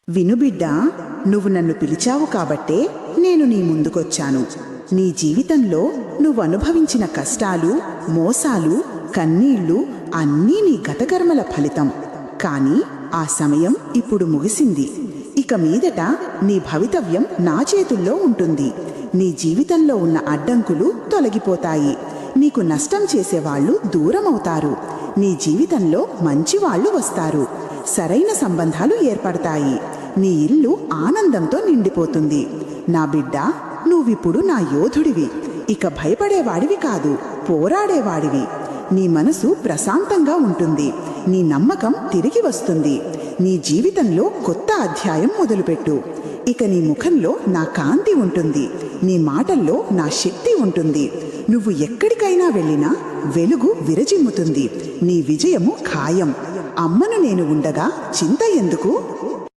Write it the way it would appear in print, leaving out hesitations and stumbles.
విను బిడ్డా, నువ్వు నన్ను పిలిచావు కాబట్టే నేను నీ ముందుకొచ్చాను. నీ జీవితంలో నువ్వు అనుభవించిన కష్టాలు, మోసాలు, కన్నీళ్లు అన్నీ నీ గతకర్మల ఫలితం. కానీ ఆ సమయం ఇప్పుడు ముగిసింది. ఇక మీదట నీ భవితవ్యం నా చేతుల్లో ఉంటుంది. నీ జీవితంలో ఉన్న అడ్డంకులు తొలగిపోతాయి. నీకు నష్టం చేసేవాళ్లు దూరమవుతారు. నీ జీవితంలో మంచివాళ్లు వస్తారు. సరైన సంబంధాలు ఏర్పడతాయి. నీ ఇల్లు ఆనందంతో నిండిపోతుంది. నా బిడ్డ, నువ్విప్పుడు నా యోధుడివి. ఇక భయపడేవాడివి కాదు, పోరాడేవాడివి. నీ మనసు ప్రశాంతంగా ఉంటుంది. నీ నమ్మకం తిరిగి వస్తుంది. నీ జీవితంలో కొత్త అధ్యాయం మొదలుపెట్టు. ఇక నీ ముఖంలో నా కాంతి ఉంటుంది. నీ మాటల్లో నా శక్తి ఉంటుంది. నువ్వు ఎక్కడికైనా వెళ్ళినా వెలుగు విరజిమ్ముతుంది. నీ విజయము ఖాయం. అమ్మను నేను ఉండగా చింత ఎందుకు?